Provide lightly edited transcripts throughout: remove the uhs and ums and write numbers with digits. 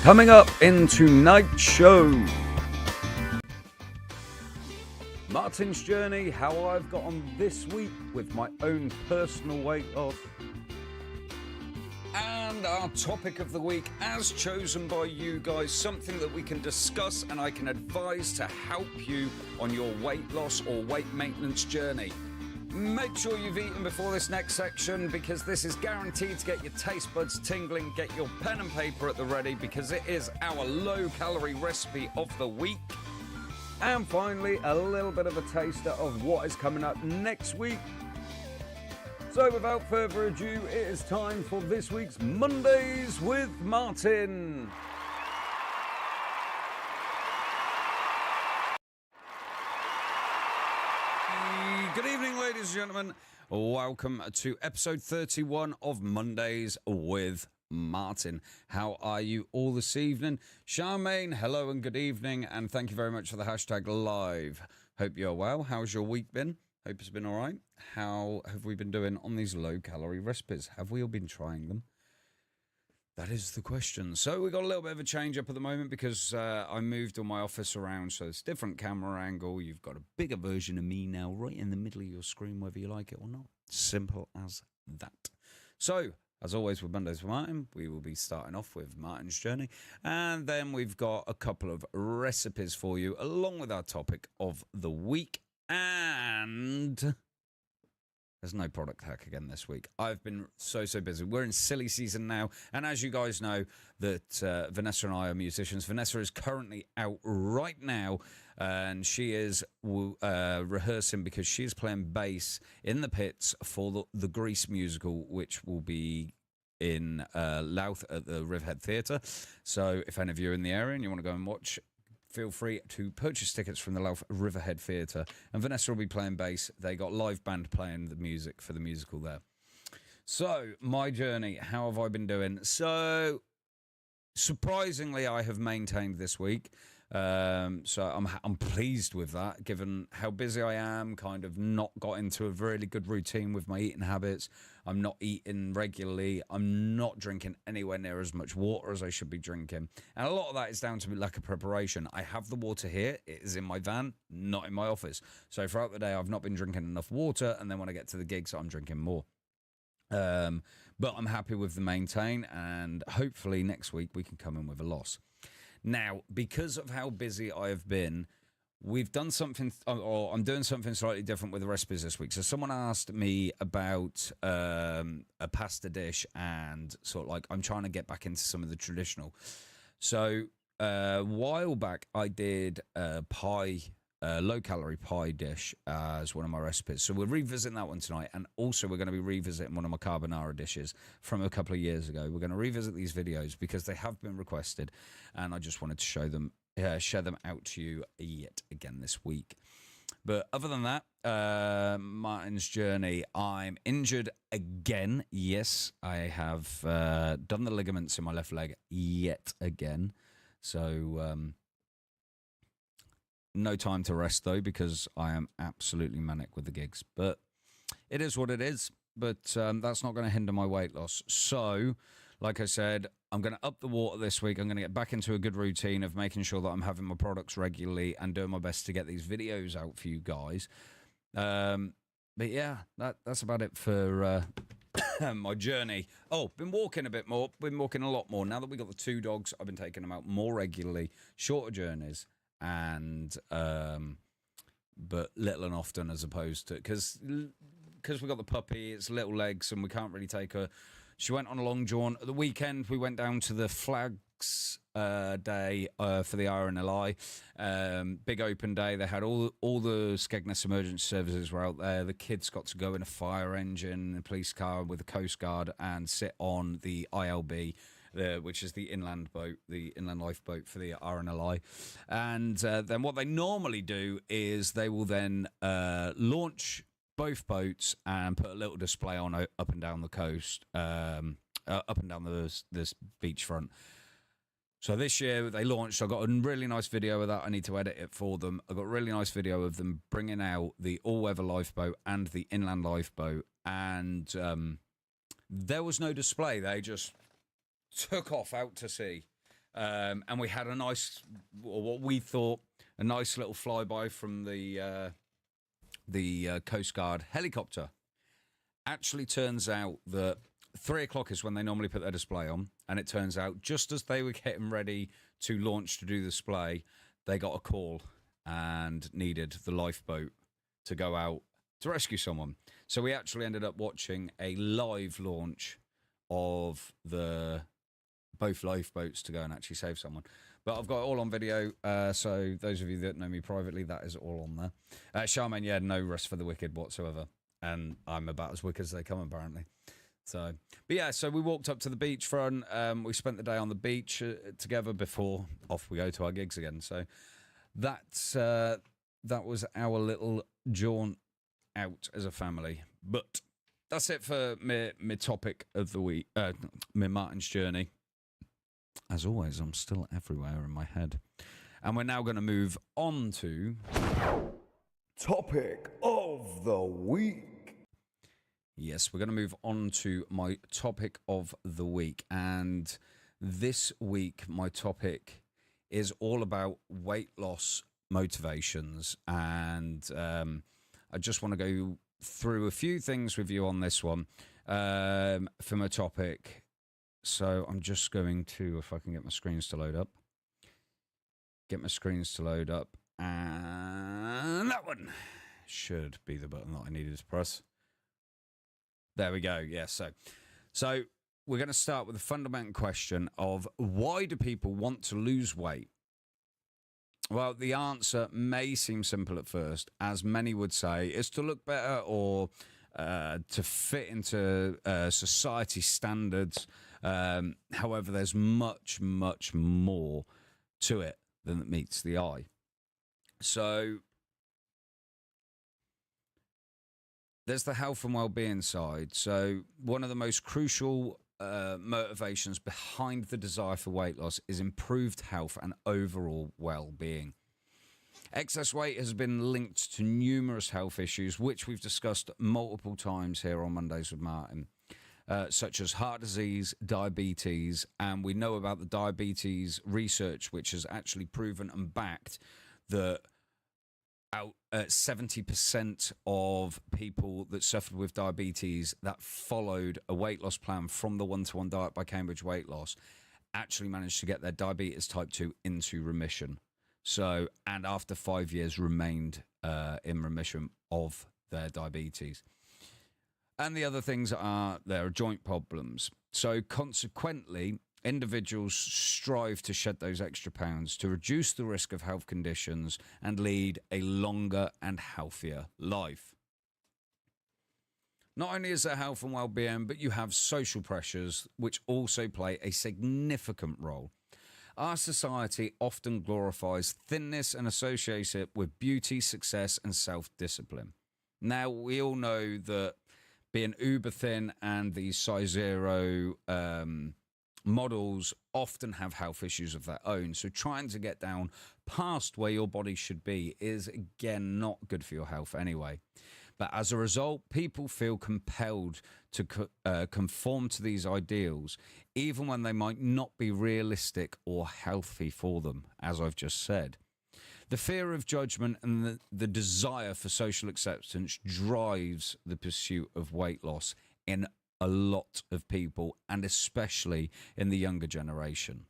Coming up in tonight's show, Martin's journey, how I've got on this week with my own personal weight loss, and our topic of the week as chosen by you guys, something that we can discuss and I can advise to help you on your weight loss or weight maintenance journey. Make sure you've eaten before this next section, because this is guaranteed to get your taste buds tingling. Get your pen and paper at the ready, because it is our low-calorie recipe of the week. And finally, a little bit of a taster of what is coming up next week. So without further ado, it is time for this week's Mondays with Martin. Good evening, ladies and gentlemen. Welcome to episode 31 of Mondays with Martin. How are you all this evening? Charmaine, hello and good evening, and thank you very much for the hashtag live. Hope you're well. How's your week been? Hope it's been all right. How have we been doing on these low-calorie recipes? Have we all been trying them? That is the question. So we got a little bit of a change up at the moment, because I moved all my office around, so it's a different camera angle. You've got a bigger version of me now right in the middle of your screen, whether you like it or not. Simple as that. So, as always with Mondays with Martin, we will be starting off with Martin's journey, and then we've got a couple of recipes for you, along with our topic of the week, and there's no product hack again this week. I've been so busy. We're in silly season now, and as you guys know, that Vanessa and I are musicians. Vanessa is currently out right now, and she is rehearsing, because she is playing bass in the pits for the Grease musical, which will be in Louth at the Riverhead Theatre. So if any of you are in the area and you want to go and watch, feel free to purchase tickets from the Louth Riverhead Theatre, and Vanessa will be playing bass. They got live band playing the music for the musical there. So, my journey, how have I been doing? So, surprisingly, I have maintained this week. So I'm pleased with that, given how busy I am, kind of not got into a really good routine with my eating habits. I'm not eating regularly. I'm not drinking anywhere near as much water as I should be drinking. And a lot of that is down to lack of preparation. I have the water here. It is in my van, not in my office. So throughout the day, I've not been drinking enough water. And then when I get to the gigs, I'm drinking more. But I'm happy with the maintain. And hopefully next week we can come in with a loss. Now, because of how busy I have been, we've done something, or I'm doing something slightly different with the recipes this week. So someone asked me about a pasta dish, and sort of like I'm trying to get back into some of the traditional. So a while back, I did a pie, low-calorie pie dish as one of my recipes. So we're revisiting that one tonight, and also we're going to be revisiting one of my carbonara dishes from a couple of years ago. We're going to revisit these videos because they have been requested, and I just wanted to show them, share them out to you yet again this week. But other than that, Martin's journey, I'm injured again. Yes, I have done the ligaments in my left leg yet again. So no time to rest, though, because I am absolutely manic with the gigs. But it is what it is. But that's not going to hinder my weight loss. So, like I said, I'm going to up the water this week. I'm going to get back into a good routine of making sure that I'm having my products regularly and doing my best to get these videos out for you guys. But yeah, that's about it for my journey. Oh, been walking a bit more. Been walking a lot more. Now that we got the two dogs, I've been taking them out more regularly. Shorter journeys. And but little and often, as opposed to, because we got the puppy, it's little legs, and we can't really take her. She went on a long jaunt at the weekend. We went down to the Flags Day for the RNLI, big open day. They had all the Skegness emergency services were out there. The kids got to go in a fire engine, a police car with a coast guard, and sit on the ILB. Which is the inland boat, the inland lifeboat for the RNLI. And then what they normally do is they will then launch both boats and put a little display on up and down the coast, up and down this beachfront. So this year they launched. I got a really nice video of that. I need to edit it for them. I got a really nice video of them bringing out the all-weather lifeboat and the inland lifeboat, and there was no display. They just took off out to sea, and we had a nice, or what we thought, a nice little flyby from the Coast Guard helicopter. Actually, turns out that 3 o'clock is when they normally put their display on, and it turns out just as they were getting ready to launch to do the display, they got a call and needed the lifeboat to go out to rescue someone. So we actually ended up watching a live launch of both lifeboats to go and actually save someone. But I've got it all on video, so those of you that know me privately, that is all on there. Charmaine, yeah, no rest for the wicked whatsoever, and I'm about as wicked as they come, apparently. So, but yeah, so we walked up to the beachfront. We spent the day on the beach together before off we go to our gigs again. So that was our little jaunt out as a family. But that's it for my topic of the week, my Martin's journey. As always, I'm still everywhere in my head. And we're now going to move on to topic of the week. Yes, we're going to move on to my topic of the week. And this week, my topic is all about weight loss motivations. And I just want to go through a few things with you on this one for my topic. So I'm just going to, if I can get my screens to load up. And that one should be the button that I needed to press. There we go. Yes. So we're going to start with the fundamental question of why do people want to lose weight? Well, the answer may seem simple at first, as many would say, is to look better or to fit into society standards. However, there's much, much more to it than that meets the eye. So there's the health and well-being side. So one of the most crucial motivations behind the desire for weight loss is improved health and overall well-being. Excess weight has been linked to numerous health issues, which we've discussed multiple times here on Mondays with Martin, such as heart disease, diabetes, and we know about the diabetes research, which has actually proven and backed that 70% of people that suffered with diabetes that followed a weight loss plan from the one-to-one diet by Cambridge Weight Loss actually managed to get their diabetes type 2 into remission. So, and after 5 years remained in remission of their diabetes. And the other things are there are joint problems. So consequently, individuals strive to shed those extra pounds to reduce the risk of health conditions and lead a longer and healthier life. Not only is there health and well-being, but you have social pressures, which also play a significant role. Our society often glorifies thinness and associates it with beauty, success, and self-discipline. Now, we all know that being uber thin and these size zero models often have health issues of their own. So trying to get down past where your body should be is, again, not good for your health anyway. But as a result, people feel compelled to conform to these ideals, even when they might not be realistic or healthy for them, as I've just said. The fear of judgment and the desire for social acceptance drives the pursuit of weight loss in a lot of people, and especially in the younger generation.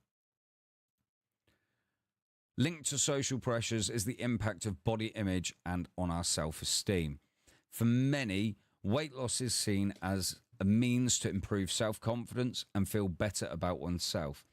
Linked to social pressures is the impact of body image and on our self-esteem. For many, weight loss is seen as a means to improve self-confidence and feel better about oneself.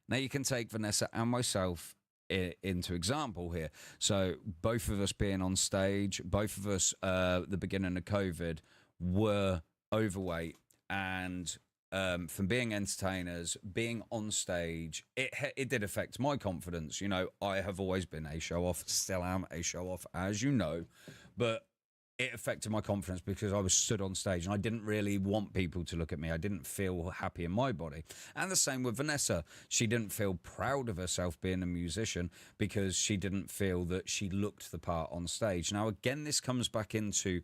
Now, you can take Vanessa and myself into example here. So both of us being on stage, both of us at the beginning of COVID were overweight, and from being entertainers, being on stage, it did affect my confidence. You know, I have always been a show-off, still am a show-off, as you know, but it affected my confidence because I was stood on stage and I didn't really want people to look at me. I didn't feel happy in my body. And the same with Vanessa. She didn't feel proud of herself being a musician because she didn't feel that she looked the part on stage. Now, again, this comes back into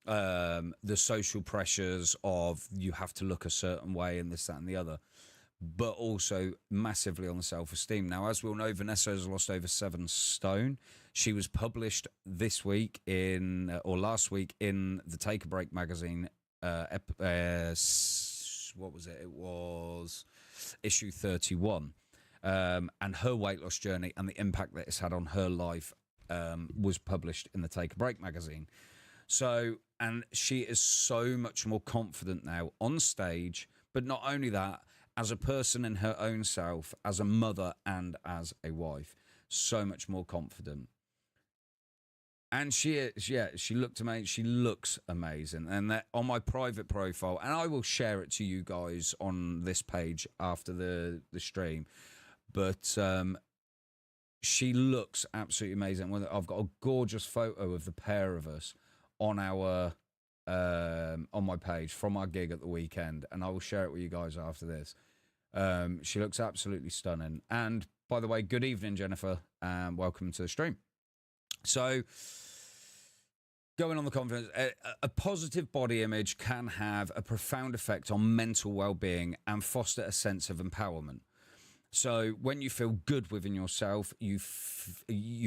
the social pressures of you have to look a certain way and this, that, and the other, but also massively on the self-esteem. Now, as we all know, Vanessa has lost over 7 stone. She was published this week last week in the Take a Break magazine. What was it? It was issue 31. And her weight loss journey and the impact that it's had on her life was published in the Take a Break magazine. So, and she is so much more confident now on stage, but not only that, as a person in her own self, as a mother and as a wife, so much more confident. And she looked amazing. She looks amazing. And that on my private profile, and I will share it to you guys on this page after the stream, but she looks absolutely amazing. I've got a gorgeous photo of the pair of us on our on my page from our gig at the weekend, and I will share it with you guys after this. She looks absolutely stunning. And by the way, good evening, Jennifer, and welcome to the stream. So, going on the confidence, a positive body image can have a profound effect on mental well-being and foster a sense of empowerment. So when you feel good within yourself, you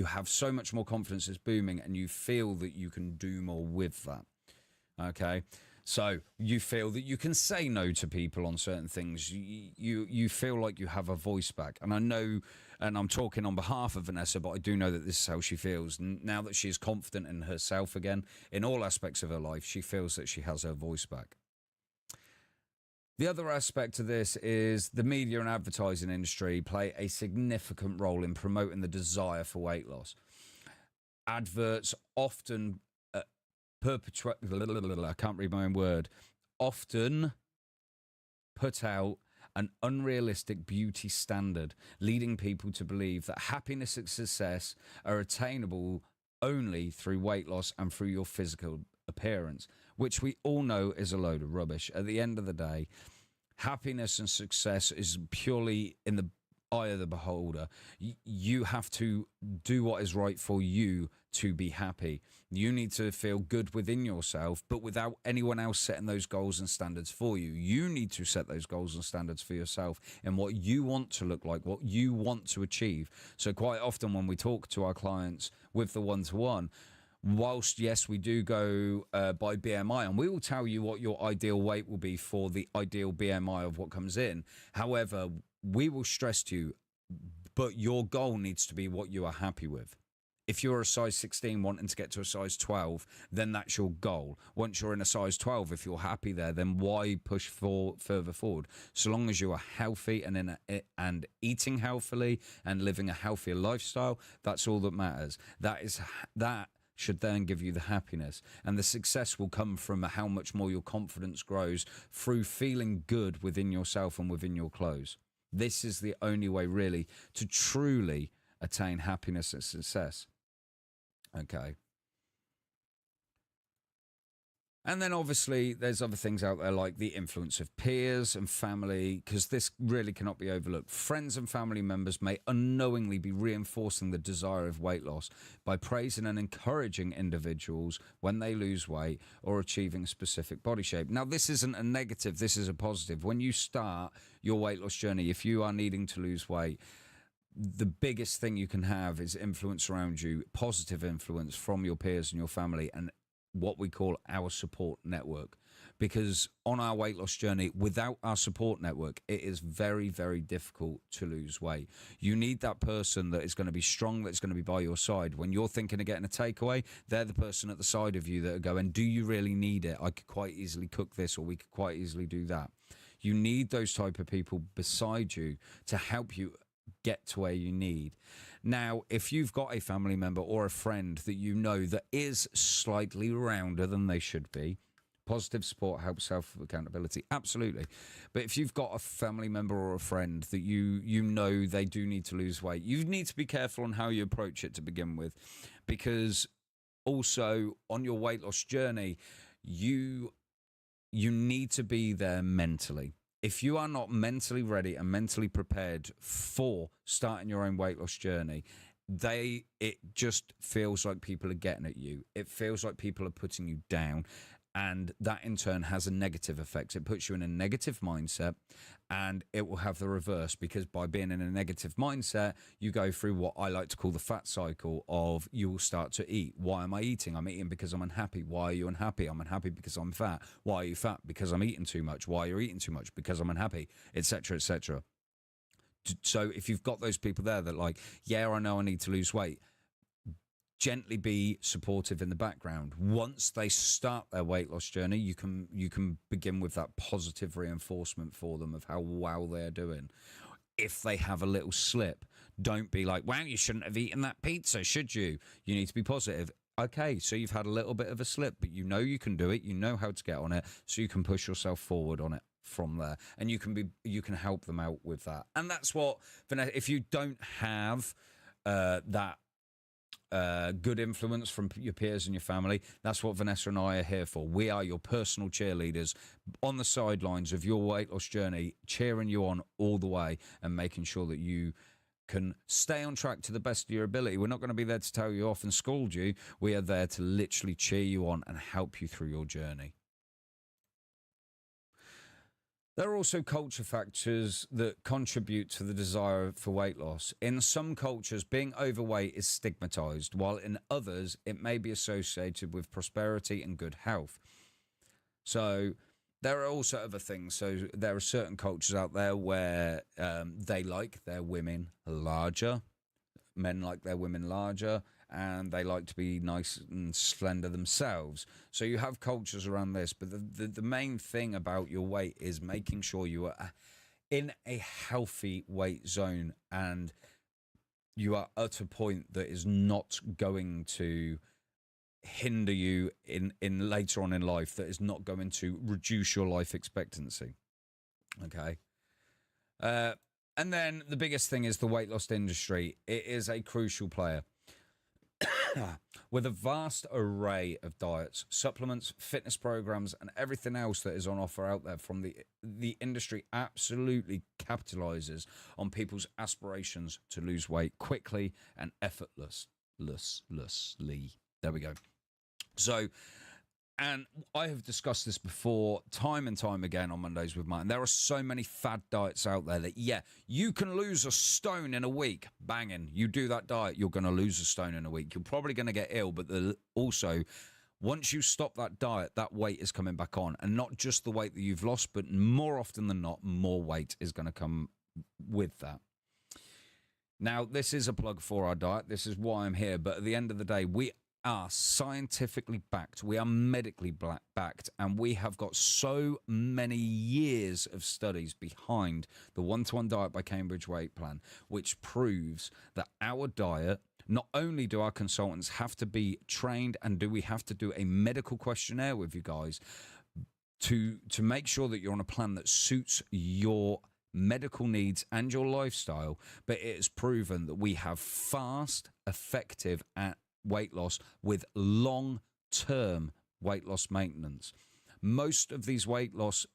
have so much more confidence, it's booming, and you feel that you can do more with that. Okay, so you feel that you can say no to people on certain things. You feel like you have a voice back. And I know, and I'm talking on behalf of Vanessa, but I do know that this is how she feels. Now that she is confident in herself again, in all aspects of her life, she feels that she has her voice back. The other aspect of this is the media and advertising industry play a significant role in promoting the desire for weight loss. Adverts often I can't read my own word, often put out an unrealistic beauty standard, leading people to believe that happiness and success are attainable only through weight loss and through your physical appearance, which we all know is a load of rubbish. At the end of the day, happiness and success is purely in the eye of the beholder. You have to do what is right for you to be happy. You need to feel good within yourself, but without anyone else setting those goals and standards for you. You need to set those goals and standards for yourself and what you want to look like, what you want to achieve. So quite often when we talk to our clients with the one-to-one, whilst, yes, we do go by BMI, and we will tell you what your ideal weight will be for the ideal BMI of what comes in. However, we will stress to you, but your goal needs to be what you are happy with. If you're a size 16 wanting to get to a size 12, then that's your goal. Once you're in a size 12, if you're happy there, then why push further forward? So long as you are healthy and eating healthily and living a healthier lifestyle, that's all that matters. That should then give you the happiness, and the success will come from how much more your confidence grows through feeling good within yourself and within your clothes. This is the only way really to truly attain happiness and success. Okay. And then obviously there's other things out there like the influence of peers and family, because this really cannot be overlooked. Friends and family members may unknowingly be reinforcing the desire of weight loss by praising and encouraging individuals when they lose weight or achieving a specific body shape. Now, this isn't a negative, this is a positive. When you start your weight loss journey, if you are needing to lose weight, the biggest thing you can have is influence around you, positive influence from your peers and your family, and what we call our support network. Because on our weight loss journey, without our support network, it is very, very difficult to lose weight. You need that person that is going to be strong, that's going to be by your side. When you're thinking of getting a takeaway, they're the person at the side of you that are going, do you really need it? I could quite easily cook this, or we could quite easily do that. You need those type of people beside you to help you get to where you need. Now, if you've got a family member or a friend that you know that is slightly rounder than they should be, positive support helps self-accountability, absolutely. But if you've got a family member or a friend that you know they do need to lose weight, you need to be careful on how you approach it to begin with, because also on your weight loss journey, you need to be there mentally. If you are not mentally ready and mentally prepared for starting your own weight loss journey, it just feels like people are getting at you. It feels like people are putting you down, and that in turn has a negative effect. It puts you in a negative mindset, and it will have the reverse, because by being in a negative mindset, you go through what I like to call the fat cycle of you will start to eat. Why am I eating? I'm eating because I'm unhappy. Why are you unhappy? I'm unhappy because I'm fat. Why are you fat? Because I'm eating too much. Why are you eating too much? Because I'm unhappy, etc., etc. So if you've got those people there that like, yeah, I know I need to lose weight, gently be supportive in the background. Once they start their weight loss journey, you can begin with that positive reinforcement for them of how well they're doing. If they have a little slip, don't be like, wow, you shouldn't have eaten that pizza, should you? You need to be positive. Okay, so you've had a little bit of a slip, but you know you can do it. You know how to get on it, so you can push yourself forward on it from there, and you can help them out with that. And that's what, if you don't have that good influence from your peers and your family, that's what Vanessa and I are here for. We are your personal cheerleaders on the sidelines of your weight loss journey, cheering you on all the way and making sure that you can stay on track to the best of your ability. We're not going to be there to tell you off and scold you. We are there to literally cheer you on and help you through your journey. There are also culture factors that contribute to the desire for weight loss. In some cultures, being overweight is stigmatized, while in others, it may be associated with prosperity and good health. So there are also other things. So there are certain cultures out there where they like their women larger. Men like their women larger, and they like to be nice and slender themselves. So you have cultures around this, but the main thing about your weight is making sure you are in a healthy weight zone, and you are at a point that is not going to hinder you in later on in life, that is not going to reduce your life expectancy. Okay. And then the biggest thing is the weight loss industry. It is a crucial player with a vast array of diets, supplements, fitness programs, and everything else that is on offer out there from the industry. Absolutely capitalizes on people's aspirations to lose weight quickly and effortlessly. There we go. So, and I have discussed this before time and time again on Mondays with Martin. There are so many fad diets out there that, yeah, you can lose a stone in a week. Banging. You do that diet, you're going to lose a stone in a week. You're probably going to get ill, but also, once you stop that diet, that weight is coming back on. And not just the weight that you've lost, but more often than not, more weight is going to come with that. Now, this is a plug for our diet. This is why I'm here. But at the end of the day, we are scientifically backed, we are medically backed, and we have got so many years of studies behind the one-to-one diet by Cambridge Weight Plan, which proves that our diet, not only do our consultants have to be trained and do we have to do a medical questionnaire with you guys to make sure that you're on a plan that suits your medical needs and your lifestyle, but it is proven that we have fast, effective, and weight loss with long-term weight loss maintenance. Most of these weight loss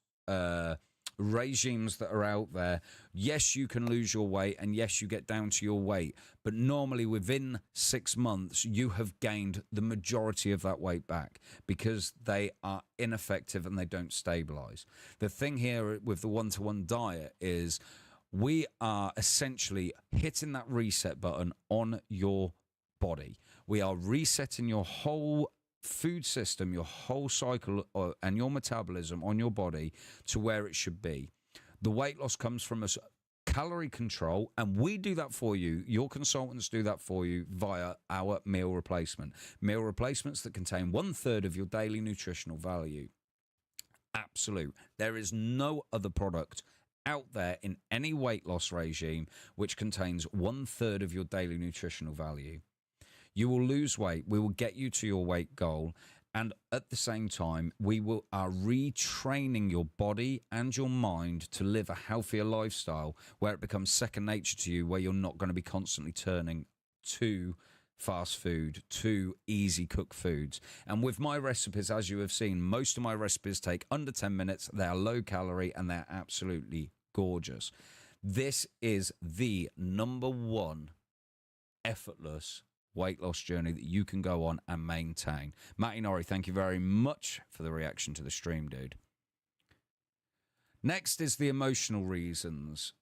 regimes that are out there, yes, you can lose your weight and yes, you get down to your weight, but normally within 6 months, you have gained the majority of that weight back because they are ineffective and they don't stabilize. The thing here with the one-to-one diet is we are essentially hitting that reset button on your body. We are resetting your whole food system, your whole cycle, and your metabolism on your body to where it should be. The weight loss comes from us calorie control, and we do that for you. Your consultants do that for you via our meal replacement. Meal replacements that contain 1/3 of your daily nutritional value. Absolute. There is no other product out there in any weight loss regime which contains 1/3 of your daily nutritional value. You will lose weight. We will get you to your weight goal. And at the same time, we are retraining your body and your mind to live a healthier lifestyle where it becomes second nature to you, where you're not going to be constantly turning to fast food to easy cook foods. And with my recipes, as you have seen, most of my recipes take under 10 minutes. They are low calorie and they're absolutely gorgeous. This is the number one effortless weight loss journey that you can go on and maintain. Matty Norrie, thank you very much for the reaction to the stream, dude. Next is the emotional reasons.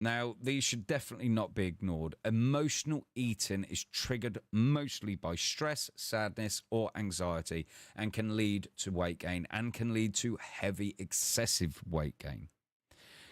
Now, these should definitely not be ignored. Emotional eating is triggered mostly by stress, sadness, or anxiety and can lead to weight gain and can lead to heavy, excessive weight gain.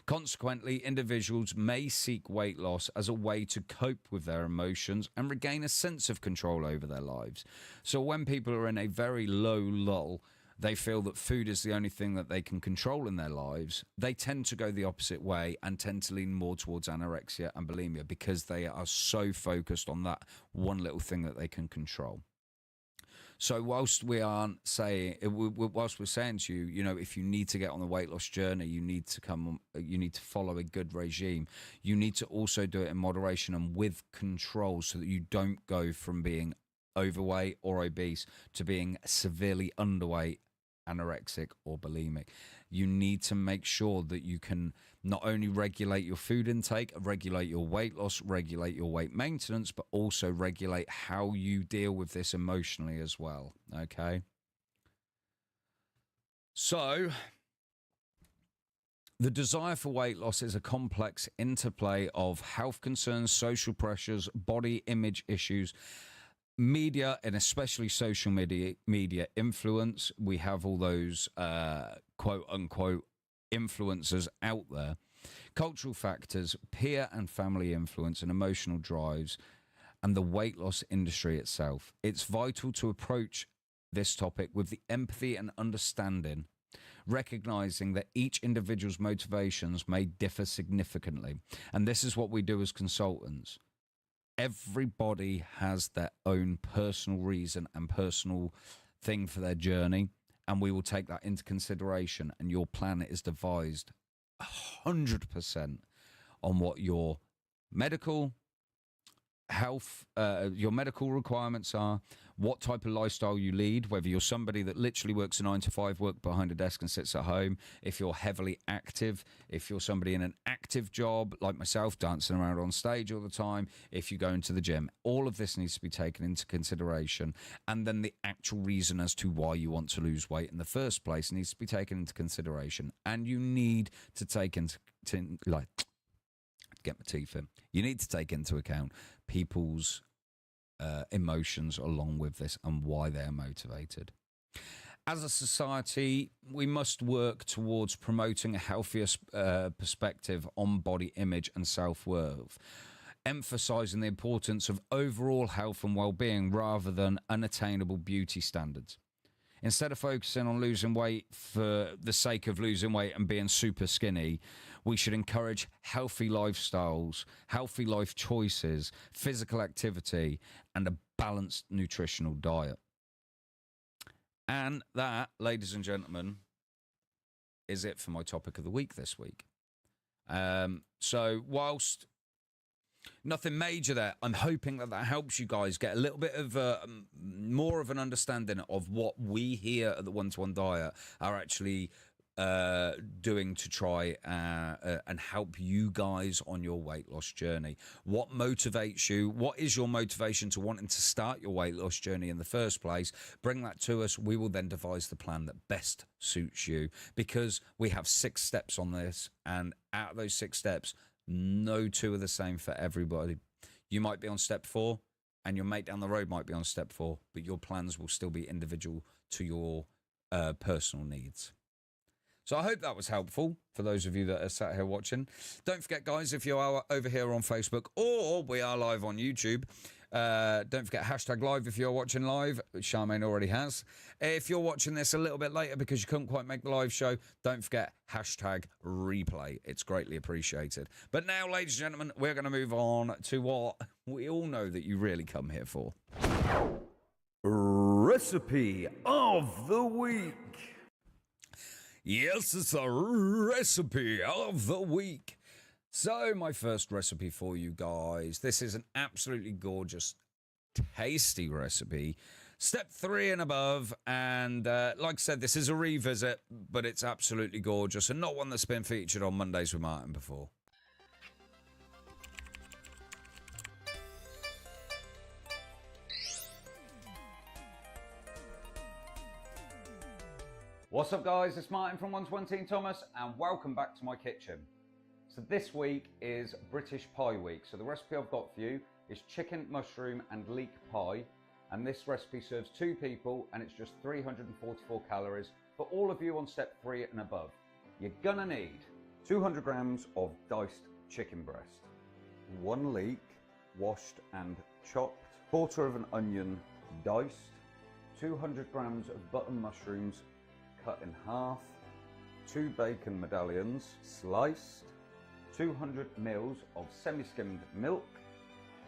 Consequently, individuals may seek weight loss as a way to cope with their emotions and regain a sense of control over their lives. So when people are in a very low lull, they feel that food is the only thing that they can control in their lives, they tend to go the opposite way and tend to lean more towards anorexia and bulimia because they are so focused on that one little thing that they can control. So whilst we're saying to you, you know, if you need to get on the weight loss journey, you need to follow a good regime. You need to also do it in moderation and with control so that you don't go from being overweight or obese to being severely underweight, anorexic or bulimic. You need to make sure that you can not only regulate your food intake, regulate your weight loss, regulate your weight maintenance, but also regulate how you deal with this emotionally as well. Okay. So the desire for weight loss is a complex interplay of health concerns, social pressures, body image issues, media, and especially social media influence. We have all those quote unquote influencers out there, cultural factors, peer and family influence, and emotional drives, and the weight loss industry itself. It's vital to approach this topic with the empathy and understanding, recognizing that each individual's motivations may differ significantly. And this is what we do as consultants. Everybody has their own personal reason and personal thing for their journey, and we will take that into consideration. And your plan is devised 100% on what your medical health, your medical requirements are, what type of lifestyle you lead, whether you're somebody that literally works a 9 to 5, work behind a desk and sits at home, if you're heavily active, if you're somebody in an active job like myself, dancing around on stage all the time, if you go into the gym, all of this needs to be taken into consideration. And then the actual reason as to why you want to lose weight in the first place needs to be taken into consideration. And you need to take into get my teeth in. You need to take into account people's emotions along with this and why they're motivated. As a society, we must work towards promoting a healthier perspective on body image and self-worth, emphasizing the importance of overall health and well-being rather than unattainable beauty standards. Instead of focusing on losing weight for the sake of losing weight and being super skinny, we should encourage healthy lifestyles, healthy life choices, physical activity, and a balanced nutritional diet. And that, ladies and gentlemen, is it for my topic of the week this week. So whilst nothing major there, I'm hoping that that helps you guys get a little bit of more of an understanding of what we here at the One-to-One Diet are actually doing to try and help you guys on your weight loss journey. What motivates you? What is your motivation to wanting to start your weight loss journey in the first place? Bring that to us. We will then devise the plan that best suits you, because we have 6 steps on this, and out of those 6 steps, no 2 are the same for everybody. You might be on step 4 and your mate down the road might be on step 4, but your plans will still be individual to your personal needs. So I hope that was helpful for those of you that are sat here watching. Don't forget, guys, if you are over here on Facebook or we are live on YouTube, don't forget #live if you're watching live, which Charmaine already has. If you're watching this a little bit later because you couldn't quite make the live show, don't forget #replay. It's greatly appreciated. But now, ladies and gentlemen, we're going to move on to what we all know that you really come here for. Recipe of the week. Yes, it's a recipe of the week. So my first recipe for you guys, this is an absolutely gorgeous tasty recipe. Step 3 and above, and like I said, this is a revisit, but it's absolutely gorgeous and not one that's been featured on Mondays with Martin before. What's up, guys? It's Martin from 120 Thomas, and welcome back to my kitchen. So this week is British Pie Week. So the recipe I've got for you is chicken, mushroom and leek pie. And this recipe serves 2 people and it's just 344 calories for all of you on step 3 and above. You're gonna need 200 grams of diced chicken breast, 1 leek washed and chopped, 1/4 of an onion diced, 200 grams of button mushrooms cut in half, 2 bacon medallions sliced, 200 ml of semi-skimmed milk,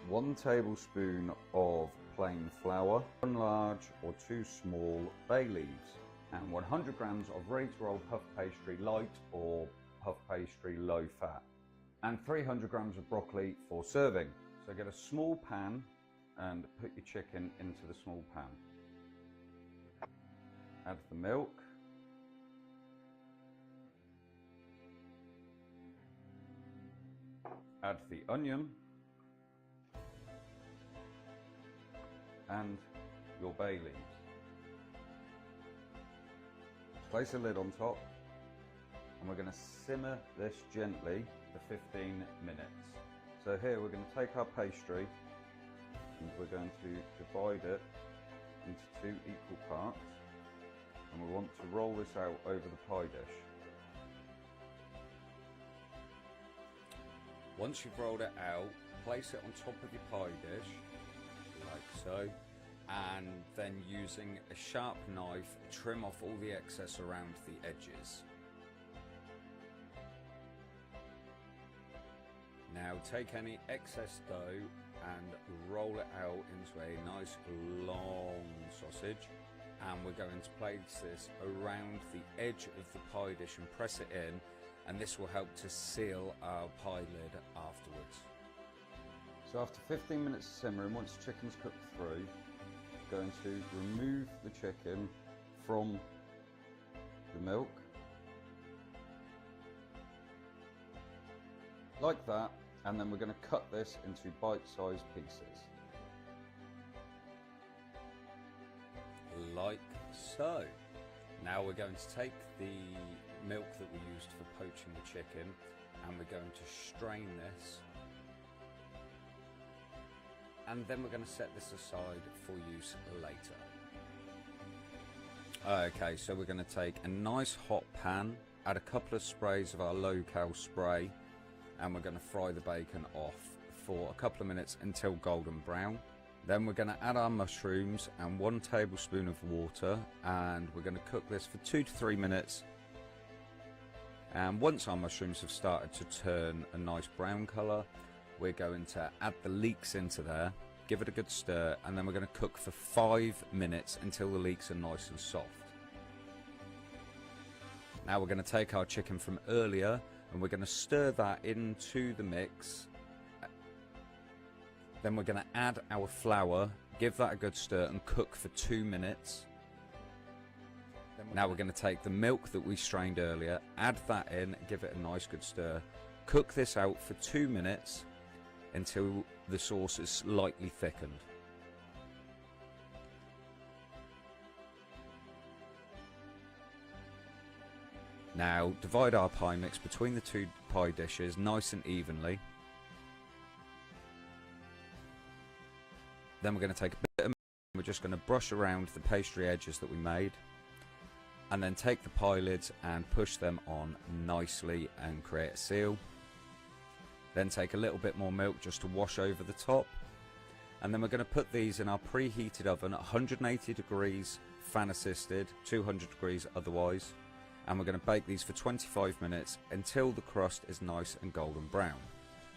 1 tablespoon of plain flour, 1 large or 2 small bay leaves, and 100 grams of ready-to-roll puff pastry light or puff pastry low fat, and 300 grams of broccoli for serving. So get a small pan and put your chicken into the small pan. Add the milk, add the onion and your bay leaves. Place a lid on top and we're going to simmer this gently for 15 minutes. So here we're going to take our pastry and we're going to divide it into 2 equal parts, and we want to roll this out over the pie dish. Once you've rolled it out, place it on top of your pie dish, like so, and then using a sharp knife, trim off all the excess around the edges. Now take any excess dough and roll it out into a nice long sausage, and we're going to place this around the edge of the pie dish and press it in, and this will help to seal our pie lid afterwards. So after 15 minutes of simmering, once the chicken's cooked through, we're going to remove the chicken from the milk, like that, and then we're going to cut this into bite-sized pieces. Like so. Now we're going to take the milk that we used for poaching the chicken and we're going to strain this, and then we're going to set this aside for use later. Okay, so we're going to take a nice hot pan, add a couple of sprays of our low-cal spray, and we're going to fry the bacon off for a couple of minutes until golden brown. Then we're going to add our mushrooms and 1 tablespoon of water, and we're going to cook this for 2 to 3 minutes. And once our mushrooms have started to turn a nice brown colour, we're going to add the leeks into there, give it a good stir, and then we're going to cook for 5 minutes until the leeks are nice and soft. Now we're going to take our chicken from earlier and we're going to stir that into the mix. Then we're going to add our flour, give that a good stir and cook for 2 minutes. Now we're going to take the milk that we strained earlier, add that in, give it a nice good stir. Cook this out for 2 minutes until the sauce is slightly thickened. Now divide our pie mix between the 2 pie dishes nice and evenly. Then we're going to take a bit of milk, we're just going to brush around the pastry edges that we made, and then take the pie lids and push them on nicely and create a seal. Then take a little bit more milk just to wash over the top, and then we're going to put these in our preheated oven at 180 degrees fan assisted, 200 degrees otherwise, and we're going to bake these for 25 minutes until the crust is nice and golden brown.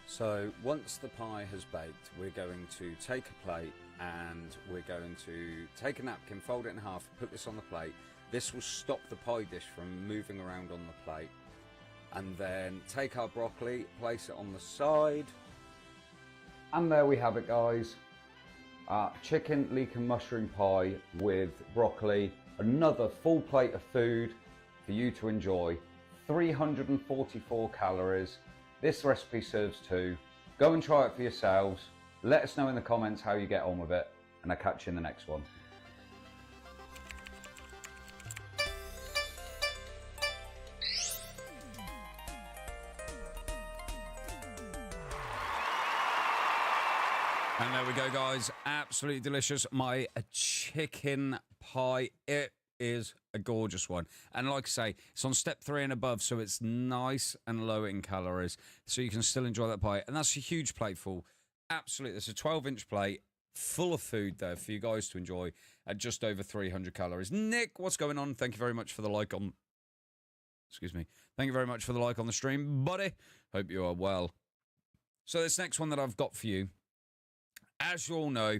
So once the pie has baked, we're going to take a plate and we're going to take a napkin, fold it in half, put this on the plate. This will stop the pie dish from moving around on the plate. And then take our broccoli, place it on the side. And there we have it, guys. chicken leek and mushroom pie with broccoli. Another full plate of food for you to enjoy. 344 calories. This recipe serves two. Go and try it for yourselves. Let us know in the comments how you get on with it, and I'll catch you in the next one. And there we go, guys. Absolutely delicious. My chicken pie. It is a gorgeous one. And like I say, it's on step 3 and above, so it's nice and low in calories. So you can still enjoy that pie. And that's a huge plateful. Absolutely. It's a 12-inch plate full of food there for you guys to enjoy at just over 300 calories. Nick, what's going on? Thank you very much for the like on... Excuse me. Thank you very much for the like on the stream, buddy. Hope you are well. So this next one that I've got for you, as you all know,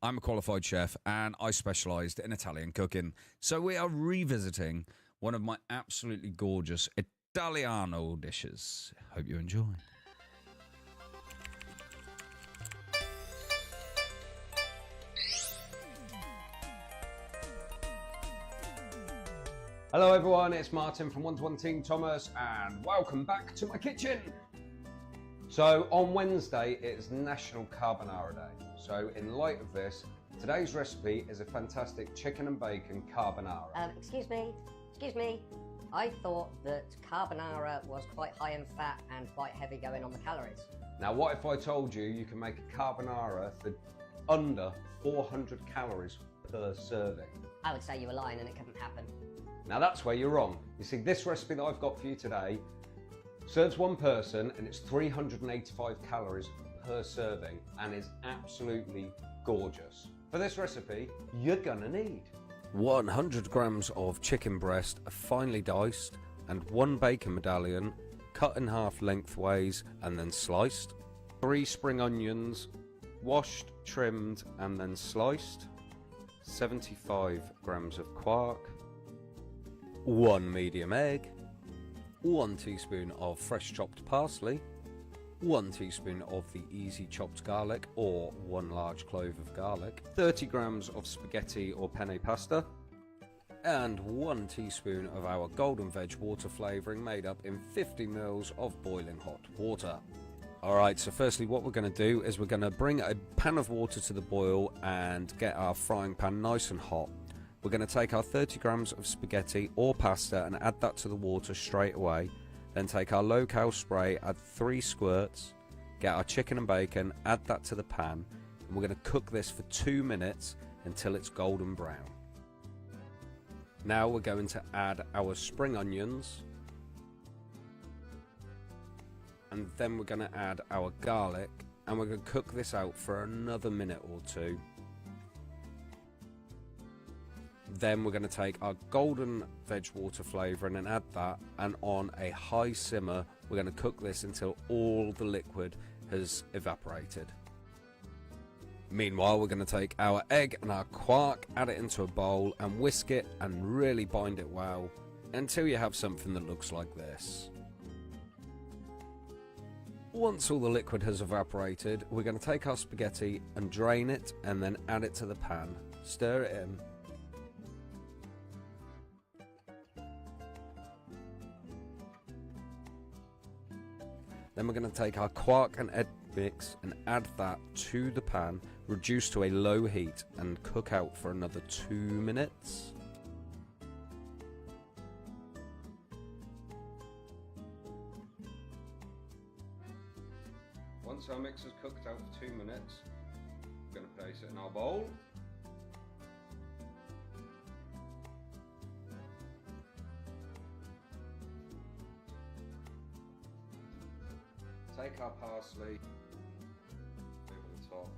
I'm a qualified chef and I specialised in Italian cooking. So we are revisiting one of my absolutely gorgeous Italiano dishes. Hope you enjoy. Hello everyone, it's Martin from 1-to-1 Team Thomas, and welcome back to my kitchen. So on Wednesday, it's National Carbonara Day. So in light of this, today's recipe is a fantastic chicken and bacon carbonara. Excuse me. I thought that carbonara was quite high in fat and quite heavy going on the calories. Now what if I told you you can make a carbonara for under 400 calories per serving? I would say you were lying and it couldn't happen. Now that's where you're wrong. You see, this recipe that I've got for you today serves one person and it's 385 calories per serving and is absolutely gorgeous. For this recipe, you're gonna need 100 grams of chicken breast, finely diced, and 1 bacon medallion, cut in half lengthways and then sliced, 3 spring onions, washed, trimmed and then sliced, 75 grams of quark, 1 medium egg, 1 teaspoon of fresh chopped parsley, 1 teaspoon of the easy chopped garlic or 1 large clove of garlic, 30 grams of spaghetti or penne pasta, and 1 teaspoon of our golden veg water flavouring made up in 50 ml of boiling hot water. Alright, so firstly what we're going to do is we're going to bring a pan of water to the boil and get our frying pan nice and hot. We're going to take our 30 grams of spaghetti or pasta and add that to the water straight away. Then take our low-cal spray, add 3 squirts, get our chicken and bacon, add that to the pan, and we're going to cook this for 2 minutes until it's golden brown. Now we're going to add our spring onions, and then we're going to add our garlic, and we're going to cook this out for another minute or 2. Then we're going to take our golden veg water flavouring and add that, and on a high simmer we're going to cook this until all the liquid has evaporated. Meanwhile, we're going to take our egg and our quark, add it into a bowl and whisk it and really bind it well until you have something that looks like this. Once all the liquid has evaporated, we're going to take our spaghetti and drain it and then add it to the pan, stir it in. Then we're going to take our quark and egg mix and add that to the pan, reduce to a low heat and cook out for another 2 minutes. Once our mix is cooked out for 2 minutes, we're going to place it in our bowl. Take our parsley over the top.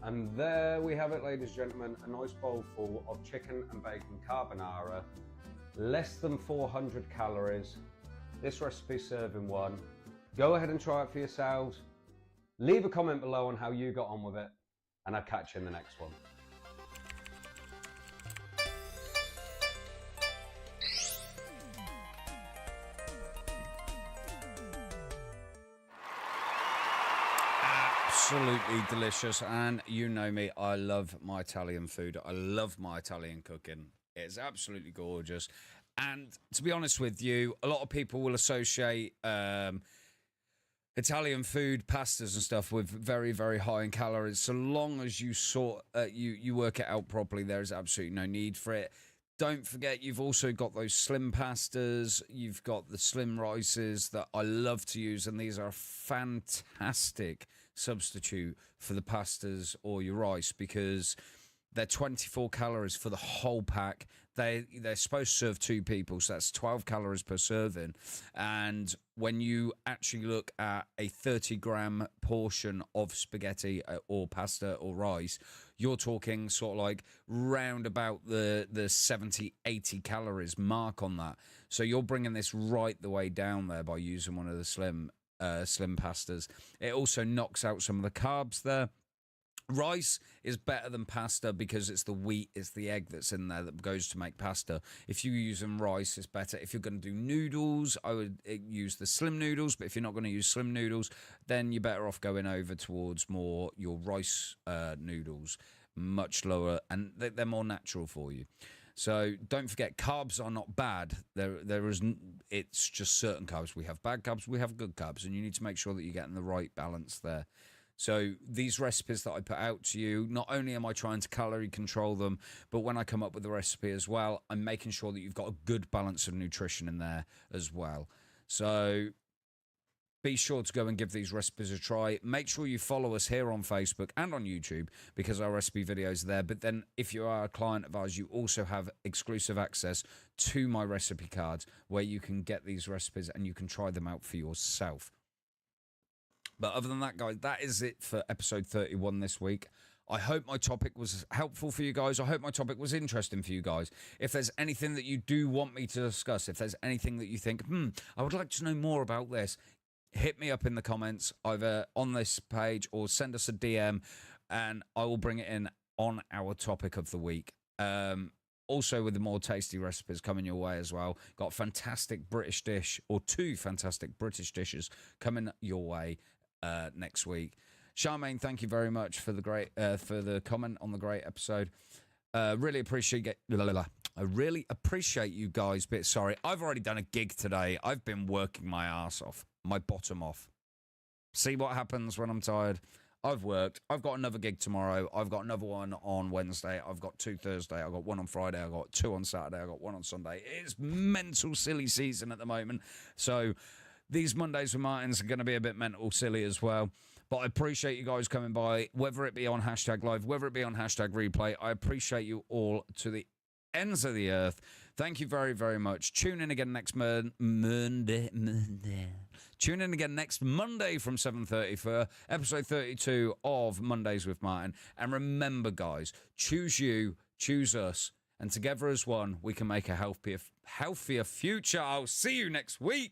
And there we have it, ladies and gentlemen, a nice bowl full of chicken and bacon carbonara, less than 400 calories. This recipe serving one. Go ahead and try it for yourselves. Leave a comment below on how you got on with it, and I'll catch you in the next one. absolutely delicious. And you know me, I love my Italian food. I love my Italian cooking. It's absolutely gorgeous. And to be honest with you, a lot of people will associate Italian food, pastas and stuff with very, very high in calories. So long as you you work it out properly, there is absolutely no need for it. Don't forget, you've also got those slim pastas. You've got the slim rices that I love to use, and these are a fantastic substitute for the pastas or your rice because they're 24 calories for the whole pack. They're supposed to serve 2 people, so that's 12 calories per serving. And when you actually look at a 30-gram portion of spaghetti or pasta or rice, you're talking sort of like round about the 70, 80 calories mark on that. So you're bringing this right the way down there by using one of the slim pastas. It also knocks out some of the carbs there. Rice is better than pasta because it's the wheat, it's the egg that's in there that goes to make pasta. If you use rice, it's better. If you're going to do noodles, I would use the slim noodles. But if you're not going to use slim noodles, then you're better off going over towards more your rice noodles, much lower, and they're more natural for you. So don't forget, carbs are not bad. It's just certain carbs. We have bad carbs, we have good carbs, and you need to make sure that you're getting the right balance there. So these recipes that I put out to you, not only am I trying to calorie control them, but when I come up with the recipe as well, I'm making sure that you've got a good balance of nutrition in there as well. So be sure to go and give these recipes a try. Make sure you follow us here on Facebook and on YouTube because our recipe videos are there. But then if you are a client of ours, you also have exclusive access to my recipe cards where you can get these recipes and you can try them out for yourself. But other than that, guys, that is it for episode 31 this week. I hope my topic was helpful for you guys. I hope my topic was interesting for you guys. If there's anything that you do want me to discuss, if there's anything that you think, I would like to know more about this, hit me up in the comments, either on this page or send us a DM, and I will bring it in on our topic of the week. Also, with the more tasty recipes coming your way as well. Got a fantastic British dish, or 2 fantastic British dishes coming your way next week. Charmaine, thank you very much for the comment on the great episode. Really appreciate you guys. But sorry, I've already done a gig today. I've been working my ass off, my bottom off. See what happens when I'm tired. I've worked. I've got another gig tomorrow. I've got another one on Wednesday. I've got 2 Thursday. I've got 1 on Friday. I've got 2 on Saturday. I've got 1 on Sunday. It's mental silly season at the moment. So these Mondays with Martins are going to be a bit mental silly as well. But I appreciate you guys coming by, whether it be on #live, whether it be on #replay. I appreciate you all to the ends of the earth. Thank you very, very much. Tune in again next Monday. Tune in again next Monday from 7:30 for episode 32 of Mondays with Martin. And remember, guys, choose you, choose us, and together as one, we can make a healthier future. I'll see you next week.